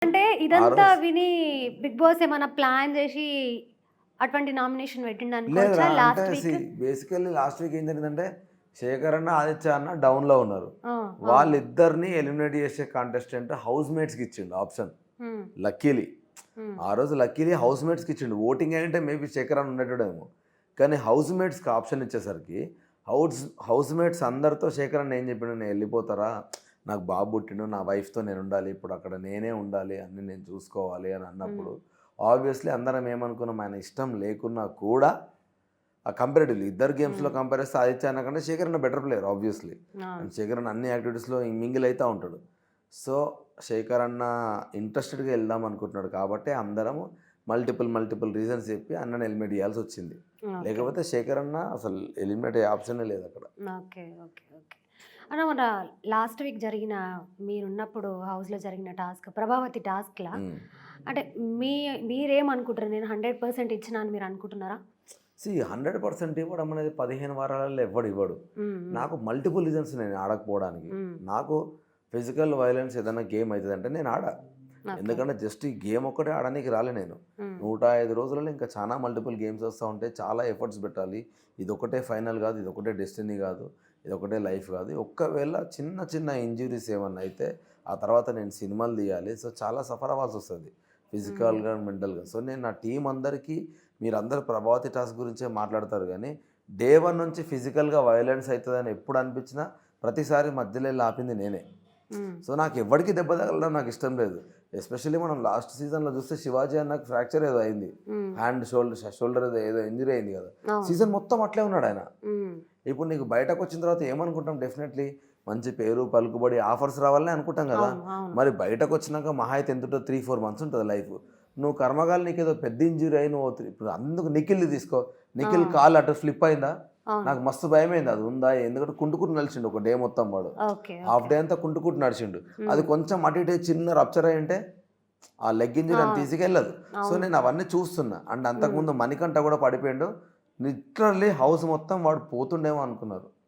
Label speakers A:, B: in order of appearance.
A: అంటే
B: ఆ
A: ఇదంతా
B: రోజు
A: విని బిగ్ బాస్ ఏమన్నా ప్లాన్ జేసి అటువంటి నామినేషన్
B: లేదురా
A: పెట్టిండనుకోవచ్చా
B: అంటే
A: last week?
B: Basically last week ఏం జరిగిందంటే శేఖర్ అన్న, ఆదిత్య అన్న డౌన్‌లో ఉన్నారు.
A: ఆ! అవును.
B: వాళ్ళిద్దరిని ఎలిమినేట్ చేసే కాంటెస్టెంట్ హౌస్‌మేట్స్‌కి ఇచ్చిండు ఆప్షన్.
A: హ్మ్.
B: లక్కీలీ.
A: హ్మ్.
B: ఆ రోజు లక్కీలీ హౌస్‌మేట్స్‌కి ఇచ్చిండు. ఓటింగ్ అయ్యుంటే మేబీ శేఖర్ అన్న ఉండేటోడేమో. కానీ హౌస్‌మేట్స్‌కి ఆప్షన్ ఇచ్చేసరికి హౌస్ హౌస్‌మేట్స్ అందరితో శేఖర్ అన్న ఏం చెప్పిండు, "నేను ఎళ్ళిపోతారా? నాకు బాబు పుట్టిండు. నా వైఫ్‌తో నేను ఉండాలి. ఇప్పుడు అక్కడ నేనే ఉండాలి. అన్నీ నేను చూసుకోవాలి" అని
A: హ్మ్.
B: అన్నప్పుడు ఆబ్వియస్లీ అందరం ఏమనుకున్నాం, ఆయన ఇష్టం లేకున్నా కూడా ఆ కంపారిటివ్‌లీ ఇద్దరు గేమ్స్‌లో
A: హ్మ్.
B: కంపేర్ చేస్తే ఆదిత్య అన్న కంటే శేఖర్ అన్న బెటర్ ప్లేయర్ ఆబ్వియస్లీ.
A: అవును.
B: అండ్ శేఖర్ అన్న అన్ని యాక్టివిటీస్‌లో మింగిల్ అయితా ఉంటాడు. సో, శేఖర్ అన్న ఇంట్రెస్టెడ్‌గా వెళ్దాం అనుకుంటున్నాడు కాబట్టి అందరము మల్టిపుల్ రీజన్స్ చెప్పి అన్నని ఎలిమినేట్ చేయాల్సొచ్చింది.
A: ఓకే.
B: లేకపోతే శేఖర్ అన్న అసలు ఎలిమినేట్ అయ్యే ఆప్షనే లేదక్కడ.
A: ఓకే. ఓకే. ఓకే. అన్న మన లాస్ట్ వీక్ జరిగిన మీరున్నప్పుడు హౌస్‌లో జరిగిన టాస్క్ 'ప్రభావతి' టాస్క్‌లా
B: హ్మ్.
A: అంటే మీ మీరేమనుకుంటారు? నేను 100% ఇచ్చినా అని మీరనుకుంటున్నారా?
B: 100% ఇవ్వడం అనేది 15 వారాలలో ఎవ్వడివ్వడు.
A: హ్మ్. హ్మ్.
B: నాకు మల్టిపుల్ రీజన్స్ నేను ఆడకపోవడానికి.
A: హ్మ్.
B: నాకు ఫిజికల్ వయలెన్స్ ఏదైనా గేమ్ అయితదంటే నేను ఆడా.
A: ఓకే.
B: ఎందుకంటే జస్ట్ ఈ గేమ్ ఒక్కటే ఆడనీకి రాలే నేను.
A: హ్మ్.
B: 105 రోజులలో ఇంకా చాలా మల్టిపుల్ గేమ్స్ వస్తా ఉంటాయి. చాలా ఎఫర్ట్స్ పెట్టాలి. ఇదొక్కటే ఫైనల్ గాదు. ఇదొక్కటే డెస్టినీ గాదు. ఇదొక్కటే లైఫ్ గాదు. ఒక్కవేళ చిన్న ఇంజ్యూరీస్ ఏమన్నా అయితే ఆ తర్వాత నేను సినిమాలు తీయాలి. సో, చాలా సఫర్ అవ్వాల్సొస్తది.
A: హ్మ్.
B: ఫిజికల్‌గా, మెంటల్‌గా. సో, నేను నా టీమ్ అందరికీ మీరందరూ ప్రభావతి టాస్క్ గురించే మాట్లాడతారు గానీ, డే 1 నుంచి ఫిజికల్‌గా వయలెన్స్ అయితదని ఎప్పుడు అనిపించినా ప్రతిసారి మధ్యలో ఎళ్లి ఆపింది నేనే.
A: హ్మ్.
B: సో, నాకెవ్వడికి దెబ్బ తగలడం నాకిష్టం లేదు. ఎస్పెషల్లీ మనం లాస్ట్ సీజన్‌లో చూస్తే 'శివాజీ' అన్నకి ఫ్రాక్చర్ ఏదో అయింది.
A: హ్మ్.
B: హ్యాండ్, షోల్డర్ ఏదో ఇంజ్యూరీ అయింది కదా!
A: అవును.
B: సీజన్ మొత్తం అట్లే ఉన్నాడాయన.
A: హ్మ్.
B: ఇప్పుడు నీకు బయటకొచ్చిన తర్వాత ఏమనుకుంటాం డెఫినెట్‌లీ మంచి పేరు, పలుకుబడి, ఆఫర్స్ రావాలనే అనుకుంటాం గదా!
A: అవును. అవును.
B: మరి బయటకొచ్చినాక మహా అయితే ఎంతుంటదో 3, 4 మంత్స్ ఉంటది లైఫ్. నువ్వు కర్మగాలి నీకేదో పెద్ద ఇంజ్యూరీ అయ్యి నువ్వు ఇప్పుడు అందుకు నిఖిల్‌ది తీసుకో.
A: ఆ!
B: నిఖిల్ కాలు అటు స్లిప్ అయిందా?
A: అవును.
B: నాకు మస్తు భయమైంది అది ఉందా? ఎందుకంటే కుంటుకుంటూ నడిచిండు ఒక డే మొత్తం వాడు.
A: ఓకే.
B: Half
A: okay.
B: డే అంతా కుంటుకుంటూ నడిచిండు. అది
A: హ్మ్.
B: కొంచెం అటు ఇటు చిన్న రప్చర్ అయ్యుంటే ఆ లెగ్ ఇంజ్యూరీ అంత
A: అవును.
B: ఈజీగా ఎళ్ళదు. సో,
A: అవును.
B: నేను అవన్నీ చూస్తున్నా. అండ్
A: హ్మ్.
B: అంతకుముందు మణికంఠ గూడా పడిపోయిండు. లిటరల్లీ హౌస్ మొత్తం వాడు పోతుండేమో అనుకున్నారు.